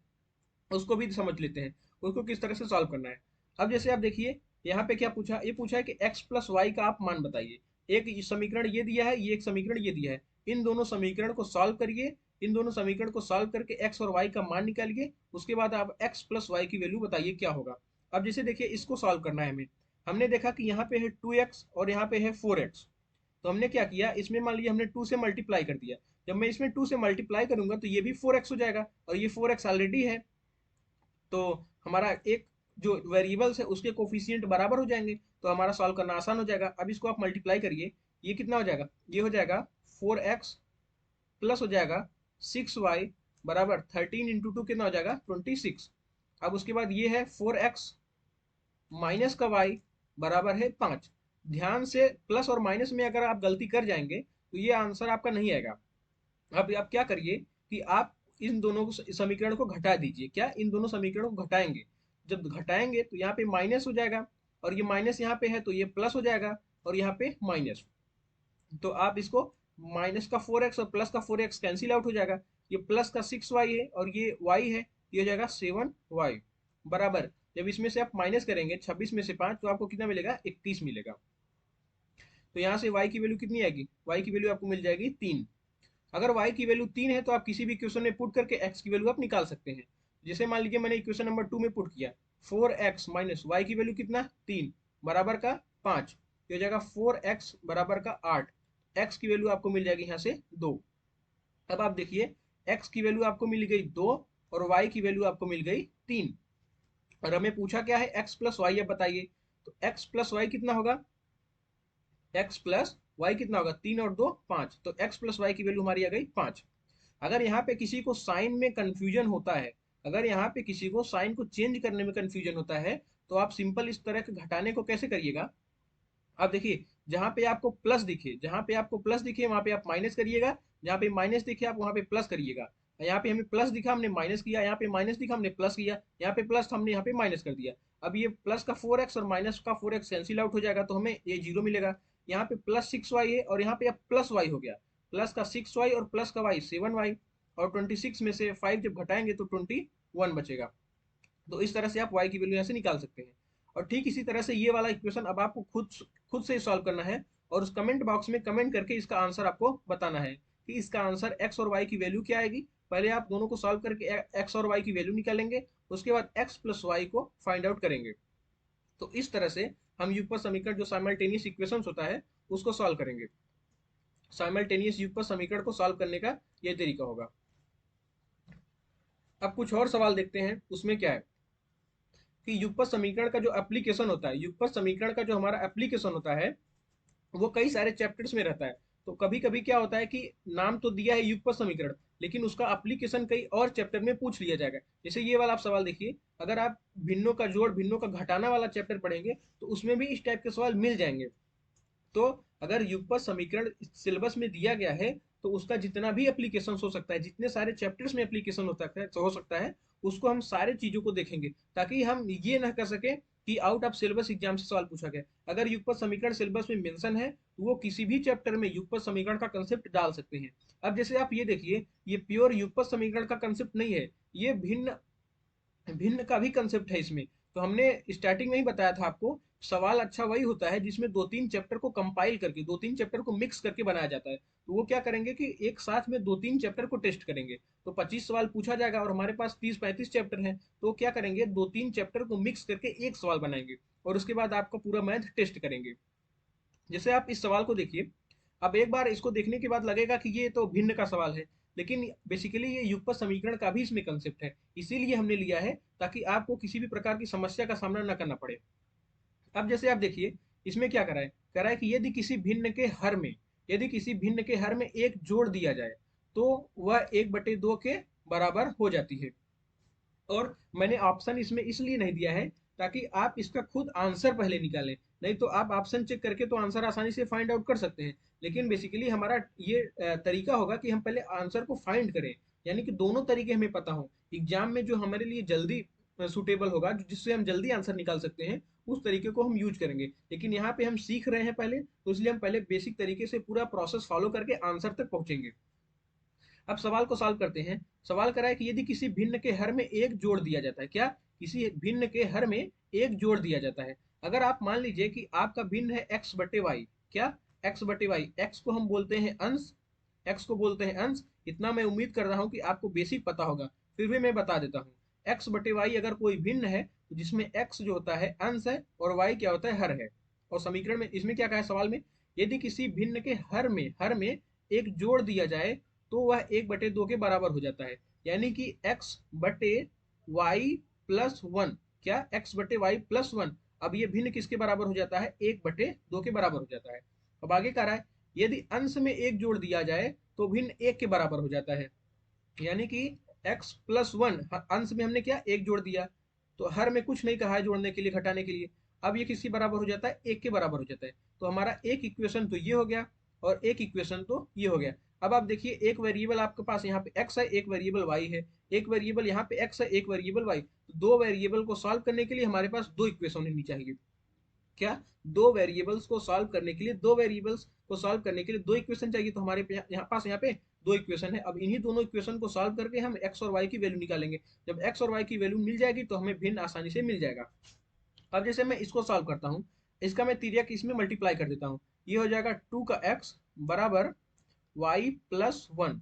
उसको भी समझ लेते हैं, उसको किस तरह से सॉल्व करना है। अब जैसे आप देखिए यहाँ पे क्या पूछा, ये पूछा है कि x प्लस वाई का आप मान बताइए। एक समीकरण ये दिया है, ये एक समीकरण ये दिया है। इन दोनों समीकरण को सॉल्व करिए। इन दोनों समीकरण को सॉल्व करके x और y का मान निकालिए। उसके बाद आप x प्लस वाई की वैल्यू बताइए क्या होगा। अब जैसे देखिए इसको सॉल्व करना है हमें। हमने देखा कि यहाँ पे है 2x और यहाँ पे है 4x। तो हमने क्या किया, इसमें मान लीजिए हमने 2 से मल्टीप्लाई कर दिया। जब मैं इसमें 2 से मल्टीप्लाई करूंगा तो ये भी 4x हो जाएगा और ये 4x ऑलरेडी है। तो हमारा एक जो वेरिएबल्स है उसके कोफिशिएंट बराबर हो जाएंगे, तो हमारा सॉल्व करना आसान हो जाएगा। अब इसको आप मल्टीप्लाई करिए, ये कितना हो जाएगा, ये हो जाएगा 4x प्लस हो जाएगा 6y बराबर 13 इंटू 2 कितना हो जाएगा 26। अब उसके बाद ये है 4x माइनस का y बराबर है 5। ध्यान से प्लस और माइनस में अगर आप गलती कर जाएंगे तो ये आंसर आपका नहीं आएगा। अब आप क्या करिए कि आप इन दोनों समीकरण को घटा दीजिए। क्या, इन दोनों समीकरणों को घटाएंगे। जब घटाएंगे तो यहाँ पे माइनस हो जाएगा और ये माइनस यहाँ पे है तो ये प्लस हो जाएगा और यहाँ पे माइनस। तो आप इसको माइनस का 4x और प्लस का 4x कैंसिल आउट हो जाएगा। ये प्लस का 6y है और ये y है, ये हो जाएगा 7y बराबर। जब इसमें से आप माइनस करेंगे 26 में से 5 तो आपको कितना मिलेगा, 31 मिलेगा। तो यहाँ से y की वैल्यू कितनी आएगी, y की वैल्यू आपको मिल जाएगी 3। अगर y की वैल्यू 3 है तो आप किसी भी इक्वेशन में पुट करके x की वैल्यू आप निकाल सकते हैं। जैसे मान लीजिए मैंने इक्वेशन नंबर 2 में पुट किया, 4x माइनस y की वैल्यू कितना 3 बराबर का 5, ये हो जाएगा 4x बराबर का 8। x की वैल्यू आपको मिल जाएगी यहाँ से 2। अब आप देखिए x की वैल्यू आपको मिल गई 2 और y की वैल्यू आपको मिल गई 3। और हमें पूछा क्या है, x प्लस वाई। अब बताइए तो x प्लस वाई कितना होगा, x प्लस वाई कितना होगा, 3 और 2 5। तो x प्लस वाई की वैल्यू हमारी आ गई 5। अगर यहाँ पे किसी को साइन में कंफ्यूजन होता है, अगर यहाँ पे किसी को साइन को चेंज करने में कंफ्यूजन होता है, तो आप सिंपल इस तरह के घटाने को कैसे करिएगा। आप देखिए जहाँ पे आपको प्लस दिखे, जहाँ पे आपको प्लस दिखे वहां पे आप माइनस करिएगा, जहाँ पे माइनस दिखे आप वहां पे प्लस करिएगा। यहाँ पे हमें प्लस दिखा हमने माइनस किया, यहाँ पे माइनस दिखा हमने प्लस किया, यहाँ पे प्लस हमने यहाँ पे माइनस कर दिया। अब ये प्लस का 4x और माइनस का 4x कैंसिल आउट हो जाएगा तो हमें ये 0 मिलेगा। यहाँ पे प्लस 6y है और यहाँ पे अब प्लस y हो गया। प्लस का 6y और प्लस का y 7y और 26 में से 5 जब घटाएंगे तो 21 बचेगा। तो इस तरह से आप y की वैल्यू यहाँ से निकाल सकते हैं। और ठीक इसी तरह से ये वाला इक्वेशन अब आपको खुद से सॉल्व करना है और उस कमेंट बॉक्स में कमेंट करके इसका आंसर आपको बताना है कि इसका आंसर x और y की वैल्यू क्या आएगी। पहले आप दोनों को सॉल्व करके x और y की वैल्यू निकालेंगे, उसके बाद x प्लस वाई को फाइंड आउट करेंगे। तो इस तरह से हम युगपत समीकरण जो साइमल्टेनियस इक्वेशंस होता है उसको सॉल्व करेंगे। साइमल्टेनियस युगपत समीकरण को सॉल्व करने का ये तरीका होगा। अब कुछ और सवाल देखते हैं, उसमें क्या है कि युगपत समीकरण का जो एप्लीकेशन होता है, युगपत समीकरण का जो हमारा एप्लीकेशन होता है वो कई सारे चैप्टर्स में रहता है। तो कभी कभी क्या होता है कि नाम तो दिया है युगपत समीकरण, लेकिन उसका एप्लीकेशन कई और चैप्टर में पूछ लिया जाएगा। जैसे ये वाला आप सवाल देखिए, अगर आप भिन्नों का जोड़ भिन्नों का घटाना वाला चैप्टर पढ़ेंगे तो उसमें भी इस टाइप के सवाल मिल जाएंगे। तो अगर युगपत समीकरण सिलेबस में दिया गया है तो उसका जितना भी एप्लीकेशन हो सकता है, जितने सारे चैप्टर्स में एप्लीकेशन हो सकता है उसको हम सारे चीजों को देखेंगे, ताकि हम ये ना कर सके कि आउट ऑफ सिलेबस एग्जाम से सवाल पूछा गया। अगर युगपत समीकरण सिलेबस में मेंशन है तो वो किसी भी चैप्टर में युगपत समीकरण का कंसेप्ट डाल सकते हैं। अब जैसे आप ये देखिए, ये प्योर युगपत समीकरण का कंसेप्ट नहीं है, ये भिन्न भिन्न का भी कंसेप्ट है इसमें। तो हमने स्टार्टिंग में ही बताया था आपको, सवाल अच्छा वही होता है जिसमें दो तीन चैप्टर को कंपाइल करके, दो तीन चैप्टर को मिक्स करके बनाया जाता है। तो वो क्या करेंगे कि एक साथ में दो तीन चैप्टर को टेस्ट करेंगे। तो 25 सवाल पूछा जाएगा और हमारे पास 30-35 चैप्टर हैं, तो क्या करेंगे, दो तीन चैप्टर को मिक्स करके एक सवाल बनाएंगे और उसके बाद आपका पूरा मैथ टेस्ट करेंगे। जैसे आप इस सवाल को देखिए, अब एक बार इसको देखने के बाद लगेगा कि ये तो भिन्न का सवाल है, लेकिन बेसिकली ये युगपत समीकरण का भी इसमें कंसेप्ट है, इसीलिए हमने लिया है ताकि आपको किसी भी प्रकार की समस्या का सामना न करना पड़े। अब जैसे आप देखिए, इसमें क्या करा है कि यदि किसी भिन्न के हर में एक जोड़ दिया जाए तो वह 1/2 के बराबर हो जाती है। और मैंने ऑप्शन इसमें इसलिए नहीं दिया है ताकि आप इसका खुद आंसर पहले निकालें, नहीं तो आप ऑप्शन चेक करके तो आंसर आसानी से फाइंड आउट कर सकते हैं। लेकिन बेसिकली हमारा ये तरीका होगा कि हम पहले आंसर को फाइंड करें, यानी कि दोनों तरीके हमें पता हो, एग्जाम में जो हमारे लिए जल्दी सुटेबल होगा, जिससे हम जल्दी आंसर निकाल सकते हैं, उस तरीके को हम यूज करेंगे। लेकिन यहाँ पे हम सीख रहे हैं पहले, तो इसलिए हम पहले बेसिक तरीके से पूरा प्रोसेस फॉलो करके आंसर तक पहुंचेंगे। अब सवाल को सॉल्व करते हैं। सवाल करा है कि यदि किसी भिन्न के हर में एक जोड़ दिया जाता है, क्या, किसी भिन्न के हर में एक जोड़ दिया जाता है। अगर आप मान लीजिए कि आपका भिन्न है x/y, क्या, x/y, x को हम बोलते हैं अंश, x को बोलते हैं अंश। इतना मैं उम्मीद कर रहा हूं कि आपको बेसिक पता होगा, फिर भी मैं बता देता हूँ। x/y अगर कोई भिन्न है तो जिसमें x जो होता है अंश है और y क्या होता है, हर है। और समीकरण में इसमें क्या कहा है सवाल में, यदि किसी भिन्न के हर में एक जोड़ दिया जाए तो वह 1/2 के बराबर हो जाता है, यानी कि x/y+1, क्या, x/y+1। अब ये भिन्न किसके बराबर हो जाता है, 1/2 के बराबर हो जाता है। अब आगे कह रहा है यदि अंश में एक जोड़ दिया जाए तो भिन्न 1 के बराबर हो जाता है, यानी कि x+1, अंश में हमने क्या, एक जोड़ दिया, तो हर में कुछ नहीं कहा है जोड़ने के लिए, घटाने के लिए। अब ये किसके बराबर हो जाता है, 1 के बराबर हो जाता है। तो हमारा एक इक्वेशन तो ये हो गया और एक इक्वेशन तो ये हो गया। अब आप देखिए, एक वेरिएबल आपके पास यहाँ पे x है, एक वेरिएबल y है, एक वेरिएबल यहाँ पे x है, एक वेरिएबल y। तो दो वेरिएबल को सॉल्व करने के लिए हमारे पास दो इक्वेशन होनी चाहिए, क्या, दो वेरिएबल्स को सॉल्व करने के लिए दो इक्वेशन चाहिए। तो हमारे यहाँ पे दो इक्वेशन है। अब इन्हीं दोनों इक्वेशन को सॉल्व करके हम x और y की वैल्यू निकालेंगे। जब x और y की वैल्यू मिल जाएगी तो हमें भिन्न आसानी से मिल जाएगा। अब जैसे मैं इसको सॉल्व करता हूँ, इसका मैं तिर्यक इसमें मल्टीप्लाई कर देता हूँ। ये हो जाएगा 2 का x बराबर y+1।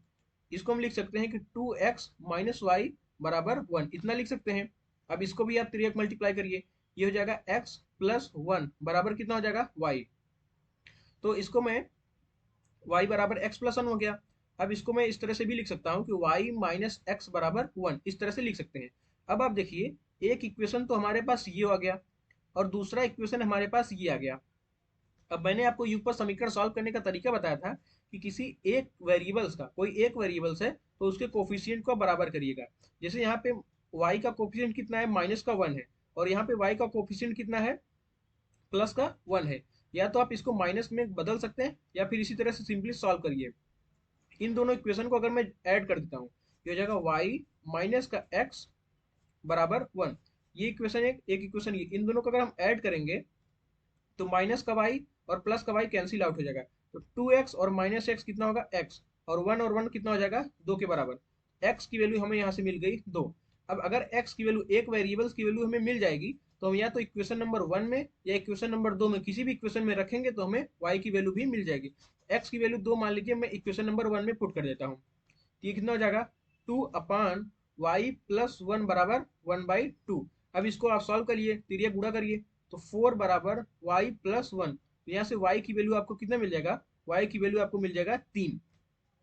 इसको हम लिख सकते हैं कि 2x माइनस y बराबर 1, इतना लिख सकते हैं। अब इसको भी आप तिर्यक मल्टीप्लाई करिए, ये हो जाएगा x+1 बराबर कितना हो जाएगा, y। तो इसको मैं y बराबर x+1 हो गया। अब इसको मैं इस तरह से भी लिख सकता हूँ कि y माइनस x बराबर 1, इस तरह से लिख सकते हैं। अब आप देखिए, एक इक्वेशन तो हमारे पास ये आ गया और दूसरा इक्वेशन हमारे पास ये आ गया। अब मैंने आपको युगपत समीकरण सॉल्व करने का तरीका बताया था कि किसी एक वेरिएबल्स का, कोई एक वेरिएबल्स है तो उसके कोफिशिएंट को बराबर करिएगा। जैसे यहाँ पे y का कोफिशिएंट कितना है, -1 है, और यहाँ पे y का कोफिशिएंट कितना है, +1 है। या तो आप इसको माइनस में बदल सकते हैं या फिर इसी तरह से सिंपली सॉल्व करिए। इन दोनों इक्वेशन को अगर मैं ऐड कर देता हूँ, ये हो जाएगा y माइनस का x बराबर 1। ये इक्वेशन एक इक्वेशन, ये इन दोनों को अगर हम ऐड करेंगे तो माइनस का y और प्लस का y कैंसिल आउट हो जाएगा। तो 2x और -x कितना होगा, x, और 1 और 1 कितना हो जाएगा, 2 के बराबर। x की वैल्यू हमें यहाँ से मिल गई 2। अब अगर x की वैल्यू, एक वेरिएबल्स की वैल्यू हमें मिल जाएगी तो हम या तो इक्वेशन नंबर 1 में या इक्वेशन नंबर 2 में, किसी भी इक्वेशन में रखेंगे तो हमें y की वैल्यू भी मिल जाएगी। x की वैल्यू 2 मान लीजिए, मैं इक्वेशन नंबर 1 में पुट कर देता हूँ, तो ये कितना हो जाएगा, 2/y+1 बराबर 1/2। अब इसको आप सॉल्व करिए, तिर्यक गुणा करिए, तो 4 बराबर y+1। तो यहाँ से y की वैल्यू आपको कितना मिल जाएगा, y की वैल्यू आपको मिल जाएगा 3।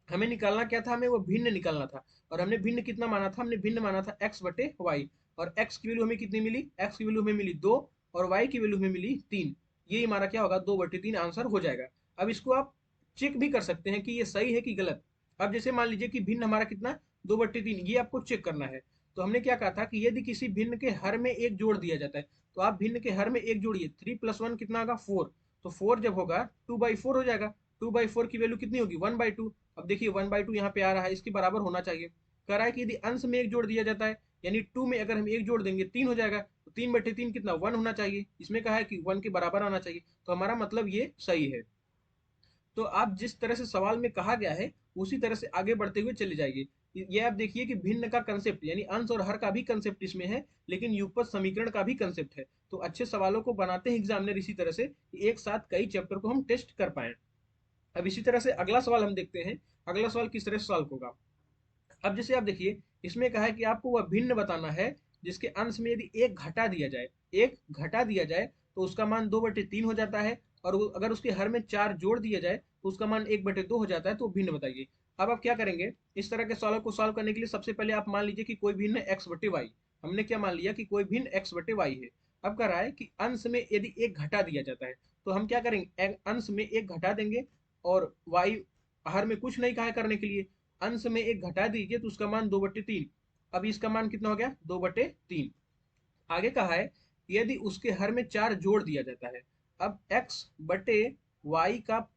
हमें निकालना क्या था, हमें वो भिन्न निकालना था, और हमने भिन्न कितना माना था, हमने भिन्न माना था x/y। और x की वैल्यू हमें कितनी मिली, x की वैल्यू हमें मिली 2 और y की वैल्यू हमें मिली 3। ये हमारा क्या होगा, 2/3 आंसर हो जाएगा। अब इसको आप चेक भी कर सकते हैं कि ये सही है कि गलत। अब जैसे मान लीजिए कि भिन्न हमारा कितना 2/3, ये आपको चेक करना है। तो हमने क्या कहा था कि यदि किसी भिन्न के हर में एक जोड़ दिया जाता है, तो आप भिन्न के हर में एक जोड़िए, 3 + 1 कितना होगा 4। तो 4 जब होगा 2/4 हो जाएगा। 2/4 की वैल्यू कितनी होगी 1/2। अब देखिए 1/2 यहाँ पे आ रहा है, इसके बराबर होना चाहिए। कह रहा है कि यदि अंश में एक जोड़ दिया जाता है, यानी 2 में अगर हम एक जोड़ देंगे 3 हो जाएगा, तो 3/3 कितना 1 होना चाहिए। इसमें कहा है कि 1 के बराबर आना चाहिए, तो हमारा मतलब ये सही है। तो आप जिस तरह से सवाल में कहा गया है उसी तरह से आगे बढ़ते हुए चले जाइए। ये आप देखिए कि भिन्न का कंसेप्ट यानी अंश और हर का भी कंसेप्ट इसमें है, लेकिन युगपत समीकरण का भी कंसेप्ट है। तो अच्छे सवालों को बनाते हैं एग्जामिनर इसी तरह से कि एक साथ कई चैप्टर को हम टेस्ट कर पाए। अब इसी तरह से अगला सवाल हम देखते हैं। अगला सवाल किस तरह से सॉल्व होगा। अब जैसे आप देखिए, इसमें कहा है कि आपको वह भिन्न बताना है जिसके अंश में यदि एक घटा दिया जाए, एक घटा दिया जाए तो उसका मान 2/3 हो जाता है, और अगर उसके हर में 4 जोड़ दिया जाए तो उसका मान 1/2 हो जाता है। तो भिन्न बताइए। अब आप क्या करेंगे, इस तरह के सवालों को सॉल्व करने के लिए सबसे पहले आप मान लीजिए कि कोई भिन्न x/y। हमने क्या मान लिया कि कोई भिन्न x/y है। अब कह रहा है कि अंश में यदि एक घटा दिया जाता है, तो हम क्या करेंगे, अंश में एक घटा देंगे, और y हर में कुछ नहीं कहा है करने के लिए, अंश में एक घटा दीजिए तो उसका मान 2/3। अब इसका मान कितना हो गया 2/3। आगे कहा है यदि उसके हर में 4 जोड़ दिया जाता है। अब x/y का,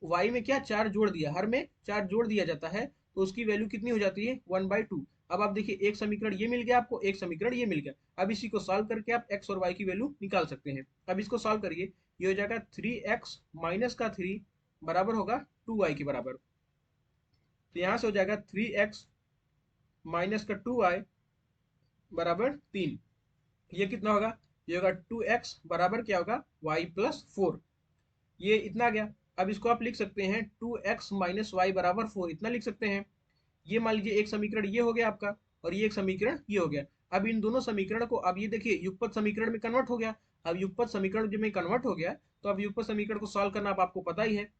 y में क्या 4 जोड़ दिया, हर में 4 जोड़ दिया जाता है, तो उसकी वैल्यू कितनी हो जाती है 1/2। अब आप देखिए एक समीकरण ये मिल गया आपको, एक समीकरण ये मिल गया। अब इसी को सॉल्व करके आप x और y की वैल्यू निकाल सकते हैं। अब इसको सॉल्व करिए, ये हो जाएगा 3x माइनस का 3 बराबर होगा 2y के बराबर। तो यहाँ से हो जाएगा 3x माइनस का 2y बराबर 3। ये कितना होगा, ये होगा 2x बराबर क्या होगा y+4। ये इतना गया। अब इसको आप लिख सकते हैं 2x माइनस वाई बराबर 4, इतना लिख सकते हैं। ये मान लीजिए एक समीकरण ये हो गया आपका, और ये एक समीकरण ये हो गया। अब इन दोनों समीकरण को, अब ये देखिए युगपत समीकरण में कन्वर्ट हो गया। अब युगपत समीकरण जो में कन्वर्ट हो गया, तो अब युगपत समीकरण को सॉल्व करना अब आपको पता ही है।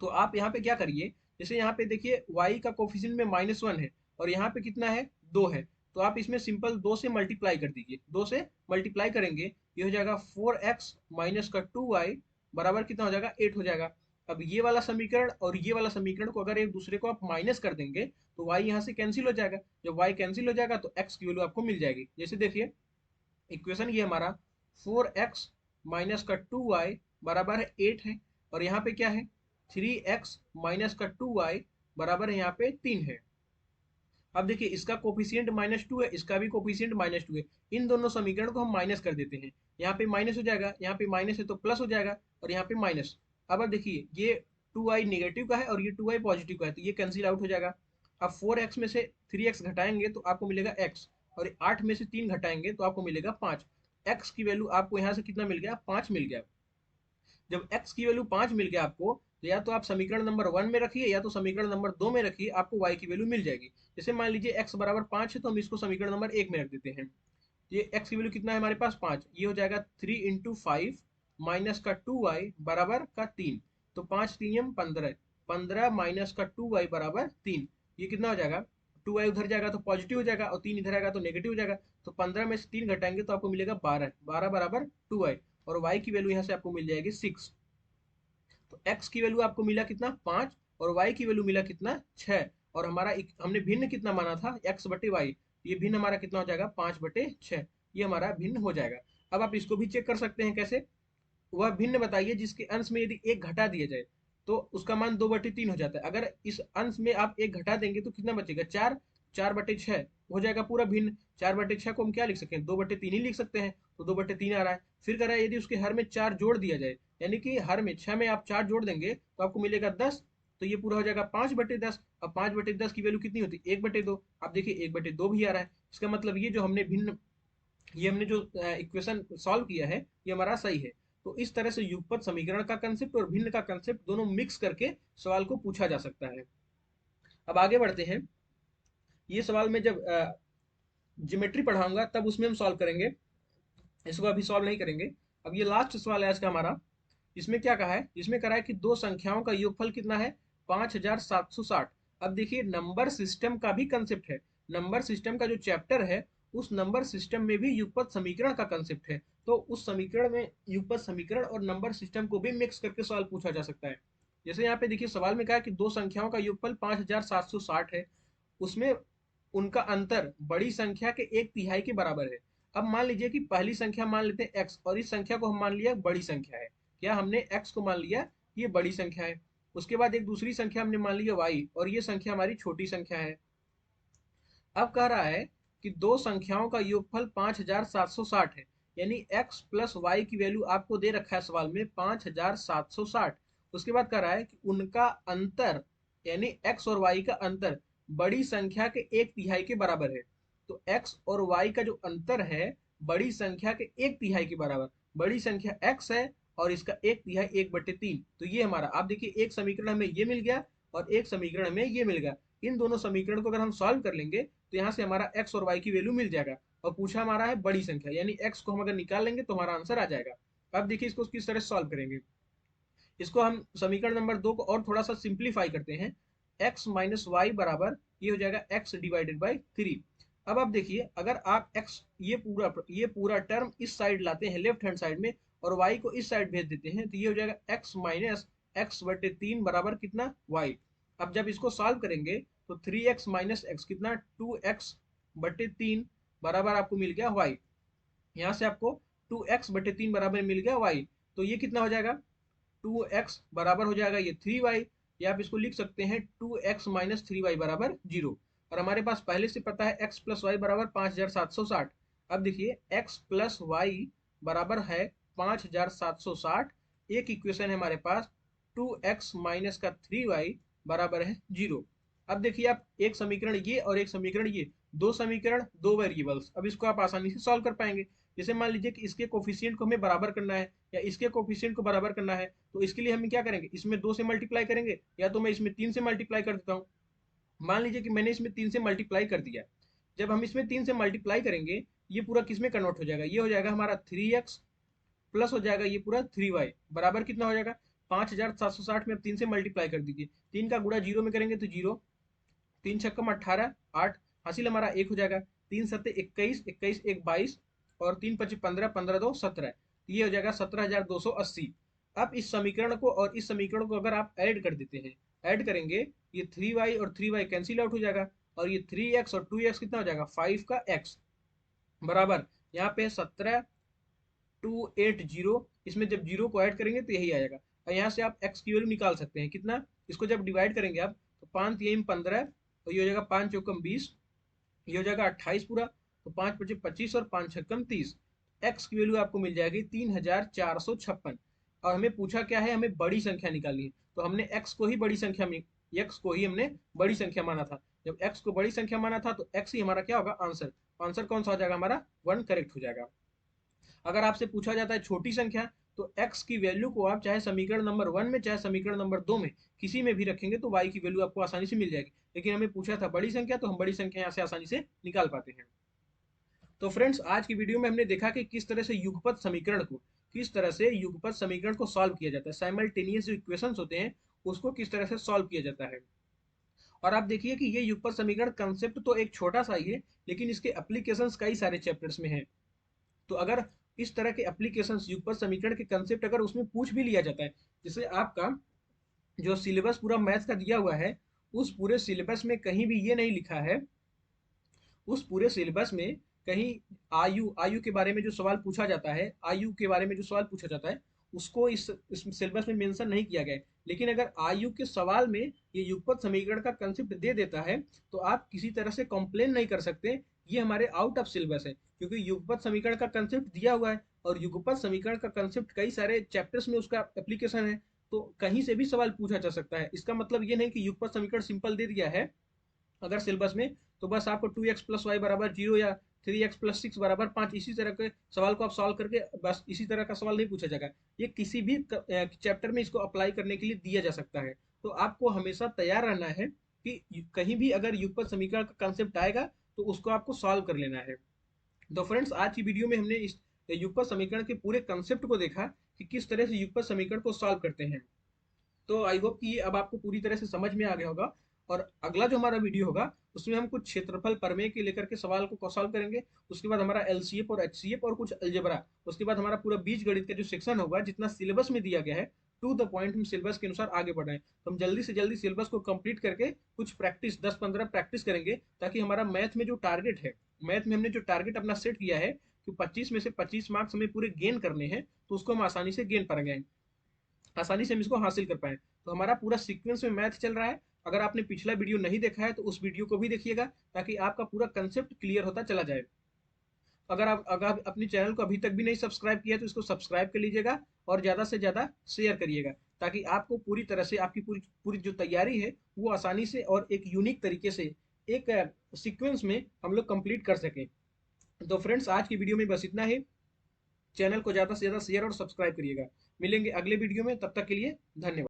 तो आप यहाँ पे क्या करिए, जैसे यहाँ पे देखिए y का कोफिशिएंट में -1 है, और यहाँ पे कितना है 2 है, तो आप इसमें सिंपल 2 से मल्टीप्लाई कर दीजिए। 2 से मल्टीप्लाई करेंगे, ये हो जाएगा 4x माइनस का 2y बराबर कितना हो जाएगा 8 हो जाएगा। अब ये वाला समीकरण और ये वाला समीकरण को अगर एक दूसरे को आप माइनस कर देंगे, तो y यहाँ से कैंसिल हो जाएगा। जब y कैंसिल हो जाएगा तो x की वैल्यू आपको मिल जाएगी। जैसे देखिए इक्वेशन ये हमारा 4x माइनस का 2y बराबर है 8 है, और यहाँ पे क्या है 3x माइनस का 2y बराबर है यहाँ पे 3 है। अब देखिए इसका कोफिशिएंट -2 है, इसका भी कोफिशिएंट -2 है। इन दोनों समीकरण को हम माइनस कर देते हैं। यहाँ पे माइनस हो जाएगा, यहाँ पे माइनस है तो प्लस हो जाएगा, और यहाँ पे माइनस। अब देखिए ये 2y नेगेटिव का है और ये 2y पॉजिटिव का है, तो ये कैंसिल आउट हो जाएगा। अब 4x में से 3x घटाएंगे तो आपको मिलेगा x, और 8 में से 3 घटाएंगे तो आपको मिलेगा 5। x की वैल्यू आपको यहाँ से कितना मिल गया 5 मिल गया। जब x की वैल्यू 5 मिल गया आपको, तो या तो आप समीकरण नंबर 1 में रखिए या तो समीकरण नंबर 2 में रखिए, आपको y की वैल्यू मिल जाएगी। जैसे मान लीजिए x बराबर 5 है, तो हम इसको समीकरण नंबर 1 में रख देते हैं। ये x की वैल्यू कितना है हमारे पास 5, ये हो जाएगा 3 × 5 माइनस का 2y बराबर का 3। तो 5 3 15, 15 माइनस का 2y बराबर 3। ये कितना हो जाएगा, 2y उधर जाएगा तो पॉजिटिव हो जाएगा, और 3 इधर आएगा तो नेगेटिव हो जाएगा। तो 15 में से 3 घटाएंगे तो आपको मिलेगा 12, 12 बराबर 2y, और y की वैल्यू यहाँ से आपको मिल जाएगी 6। तो x की वैल्यू आपको मिला कितना 5, और y की वैल्यू मिला कितना 6। और हमारा हमने भिन्न कितना माना था x/y, ये भिन्न हमारा कितना हो जाएगा 5/6। ये हमारा भिन्न हो जाएगा। अब आप इसको भी चेक कर सकते हैं कैसे, वह भिन्न बताइए जिसके अंश में यदि एक घटा दिया जाए तो उसका मान 2/3 हो जाता है। अगर इस अंश में आप एक घटा देंगे तो कितना बचेगा 4, 4/6 हो जाएगा पूरा भिन्न। 4/6 को हम क्या लिख सकते हैं 2/3 ही लिख सकते हैं, तो 2/3 आ रहा है। फिर कह रहा है यदि उसके हर में 4 जोड़ दिया जाए, यानी कि हर में 6 में आप 4 जोड़ देंगे तो आपको मिलेगा 10, तो ये पूरा हो जाएगा 5/10। अब 5/10 की वैल्यू कितनी होती है 1/2। आप देखिए 1/2 भी आ रहा है। इसका मतलब ये जो हमने भिन्न, ये हमने जो इक्वेशन सॉल्व किया है ये हमारा सही है। तो इस तरह से युगपत समीकरण का कंसेप्ट और भिन्न का कंसेप्ट दोनों मिक्स करके सवाल को पूछा जा सकता है। अब आगे बढ़ते हैं। ये सवाल में जब ज्योमेट्री पढ़ाऊंगा तब उसमें हम सॉल्व करेंगे, इसको अभी सॉल्व नहीं करेंगे। अब ये लास्ट सवाल है आज का हमारा। इसमें क्या कहा है, इसमें कहा है कि दो संख्याओं का योगफल कितना है 5760। अब देखिए नंबर सिस्टम का भी कंसेप्ट है, नंबर सिस्टम का जो चैप्टर है उस नंबर सिस्टम में भी युगपत समीकरण का कंसेप्ट है। तो उस समीकरण में युगपत समीकरण और नंबर सिस्टम को भी मिक्स करके सवाल पूछा जा सकता है। जैसे यहाँ पे देखिए सवाल में कहा है कि दो संख्याओं का योगफल 5760 है, उसमें उनका अंतर बड़ी संख्या के एक तिहाई के बराबर है। अब मान लीजिए कि पहली संख्या मान लेते हैं x और इस संख्या को हम मान लिया बड़ी संख्या है। क्या हमने x को मान लिया ये बड़ी संख्या है। उसके बाद एक दूसरी संख्या हमने मान लिया y और ये संख्या हमारी छोटी संख्या है। अब कह रहा है कि दो संख्याओं का योगफल 5760 है, यानी x प्लस वाई की वैल्यू आपको दे रखा है सवाल में 5760। उसके बाद कह रहा है कि उनका अंतर यानी x और y का अंतर बड़ी संख्या के एक तिहाई के बराबर है। तो x और y का जो अंतर है बड़ी संख्या के एक तिहाई के बराबर, बड़ी संख्या x है और इसका एक तिहाई 1/3। तो ये हमारा, आप देखिए एक समीकरण हमें ये मिल गया और एक समीकरण हमें ये मिल गया। इन दोनों समीकरण को अगर हम सॉल्व कर लेंगे तो यहाँ से हमारा x और y की वैल्यू मिल जाएगा। और पूछा हमारा है बड़ी संख्या, यानी x को हम अगर निकाल लेंगे तो हमारा आंसर आ जाएगा। अब देखिए इसको किस तरह सॉल्व करेंगे। इसको हम समीकरण नंबर 2 को और थोड़ा सा सिंप्लीफाई करते हैं। x माइनस वाई बराबर ये हो जाएगा x डिवाइडेड बाई 3। अब आप देखिए अगर आप x ये पूरा टर्म इस साइड लाते हैं लेफ्ट हैंड साइड में और y को इस साइड भेज देते हैं तो ये हो जाएगा x माइनस एक्स बटे 3 बराबर कितना y। अब जब इसको सॉल्व करेंगे तो 3x माइनस एक्स कितना 2x बटे 3 बराबर आपको मिल गया y। यहाँ से आपको 2x बटे 3 बराबर मिल गया y। तो ये कितना हो जाएगा 2x बराबर हो जाएगा ये 3y, या आप इसको लिख सकते हैं 2x माइनस 3y बराबर 0। और हमारे पास पहले से पता है x प्लस वाई बराबर 5760। अब देखिए x प्लस वाई बराबर है 5760। एक इक्वेशन है हमारे पास 2x माइनस का 3y बराबर है 0। अब देखिए आप एक समीकरण ये और एक समीकरण ये, दो समीकरण दो वेरिएबल्स, अब इसको आप आसानी से सॉल्व कर पाएंगे। जैसे मान लीजिए कि इसके कोफिशिएंट को हमें बराबर करना है या इसके कोफिशिएंट को बराबर करना है, तो इसके लिए हम क्या करेंगे, इसमें 2 से मल्टीप्लाई करेंगे या तो मैं इसमें 3 से मल्टीप्लाई कर देता हूँ। मान लीजिए कि मैंने इसमें 3 से मल्टीप्लाई कर दिया। जब हम इसमें 3 से मल्टीप्लाई करेंगे ये पूरा किस में कन्वर्ट हो जाएगा, ये हो जाएगा हमारा 3x प्लस हो जाएगा ये पूरा 3y बराबर कितना हो जाएगा 5760 में। अब 3 से मल्टीप्लाई कर दीजिए, 3 का गुणा 0 में करेंगे तो 0, 3 छक्कम 18, 8 हासिल हमारा 1 हो जाएगा, 3 सत्ते 21, 21 1 22 और 3 पचे 15, 15 2 17। ये हो जाएगा 17,280। अब इस समीकरण को और इस समीकरण को अगर आप ऐड कर देते हैं, ऐड करेंगे ये 3y और 3y कैंसिल आउट हो जाएगा और ये 3x और 2x कितना हो जाएगा 5 का x बराबर यहाँ पे 17,280। इसमें जब जीरो को ऐड करेंगे तो यही आएगा। और यहाँ से आप x की वैल्यू निकाल सकते हैं कितना, इसको जब डिवाइड करेंगे आप तो 5 3 15 और ये हो जाएगा 5 चौकम 20, ये हो जाएगा 28 पूरा, तो 5 पचे 25 और 5 छक्कम 30। x की वैल्यू आपको मिल जाएगी 3456। और हमें पूछा क्या है, हमें बड़ी संख्या निकालनी है, तो हमने x को ही बड़ी संख्या में x को ही हमने बड़ी संख्या माना था। जब x को बड़ी संख्या माना था तो x ही हमारा क्या होगा आंसर। आंसर कौन सा हो जाएगा हमारा 1 करेक्ट हो जाएगा। अगर आपसे पूछा जाता है छोटी संख्या तो x की वैल्यू को आप चाहे समीकरण नंबर 1 में चाहे समीकरण नंबर 2 में किसी में भी रखेंगे तो y की वैल्यू आपको आसानी से मिल जाएगी। लेकिन हमें पूछा था बड़ी संख्या तो हम बड़ी संख्या यहाँ से आसानी से निकाल पाते हैं। तो फ्रेंड्स आज की वीडियो में हमने देखा कि किस तरह से युगपत समीकरण को सॉल्व किया जाता है, साइमल्टेनियस जो इक्वेशंस होते हैं उसको किस तरह से सॉल्व किया जाता है। और आप देखिए कि ये युगपत समीकरण कंसेप्ट तो एक छोटा सा ही है लेकिन इसके एप्लीकेशंस कई सारे चैप्टर्स में हैं। तो अगर इस तरह के एप्लीकेशंस युगपत समीकरण के कंसेप्ट अगर उसमें पूछ भी लिया जाता है, जैसे आपका जो सिलेबस पूरा मैथ्स का दिया हुआ है उस पूरे सिलेबस में कहीं भी ये नहीं लिखा है, उस पूरे सिलेबस में कहीं आयु के बारे में जो सवाल पूछा जाता है, आयु के बारे में जो सवाल पूछा जाता है उसको इस सिलेबस में मेंशन नहीं किया गया है। लेकिन अगर आयु के सवाल में ये युगपत समीकरण का कंसेप्ट दे देता है तो आप किसी तरह से कंप्लेन नहीं कर सकते ये हमारे आउट ऑफ सिलेबस है, क्योंकि युगपत समीकरण का कंसेप्ट दिया हुआ है और युगपत समीकरण का कंसेप्ट कई सारे चैप्टर्स में उसका एप्लीकेशन है। तो कहीं से भी सवाल पूछा जा सकता है। इसका मतलब ये नहीं कि युगपत समीकरण सिंपल दे दिया है अगर सिलेबस में तो बस आपको 2x प्लस वाई बराबर 0 या 3x प्लस 6 बराबर 5 इसी तरह के सवाल को आप सॉल्व करके बस इसी तरह का सवाल नहीं पूछा जाएगा। ये किसी भी चैप्टर में इसको अप्लाई करने के लिए दिया जा सकता है। तो आपको हमेशा तैयार रहना है कि कहीं भी अगर युगपत समीकरण का कंसेप्ट आएगा तो उसको आपको सॉल्व कर लेना है। तो फ्रेंड्स आज की वीडियो में हमने इस युगपत समीकरण के पूरे कंसेप्ट को देखा कि किस तरह से युगपत समीकरण को सॉल्व करते हैं। तो आई होप कि ये अब आपको पूरी तरह से समझ में आ गया होगा। और अगला जो हमारा वीडियो होगा उसमें हम कुछ क्षेत्रफल प्रमेय के लेकर के सवाल को सॉल्व करेंगे। उसके बाद हमारा एलसीएफ और एचसीएफ और कुछ अलजेब्रा, उसके बाद हमारा पूरा बीज गणित का जो सेक्शन होगा जितना सिलेबस में दिया गया है टू द पॉइंट हम सिलेबस के अनुसार आगे बढ़ रहे हैं। तो हम जल्दी से जल्दी सिलेबस को कंप्लीट करके कुछ प्रैक्टिस 10-15 प्रैक्टिस करेंगे, ताकि हमारा मैथ में जो टारगेट है, मैथ में हमने जो टारगेट अपना सेट किया है कि 25 में से 25 मार्क्स हमें पूरे गेन करने हैं, तो उसको हम आसानी से गेन पाएंगे, आसानी से हम इसको हासिल कर पाए। तो हमारा पूरा सीक्वेंस में मैथ चल रहा है। अगर आपने पिछला वीडियो नहीं देखा है तो उस वीडियो को भी देखिएगा, ताकि आपका पूरा कंसेप्ट क्लियर होता चला जाए। अगर अपने चैनल को अभी तक भी नहीं सब्सक्राइब किया तो इसको सब्सक्राइब कर लीजिएगा और ज़्यादा से ज़्यादा शेयर करिएगा, ताकि आपको पूरी तरह से आपकी पूरी पूरी जो तैयारी है वो आसानी से और एक यूनिक तरीके से एक सीक्वेंस में हम लोग कंप्लीट कर सकें। तो फ्रेंड्स, आज की वीडियो में बस इतना ही। चैनल को ज़्यादा से ज़्यादा शेयर और सब्सक्राइब करिएगा। मिलेंगे अगले वीडियो में, तब तक के लिए धन्यवाद।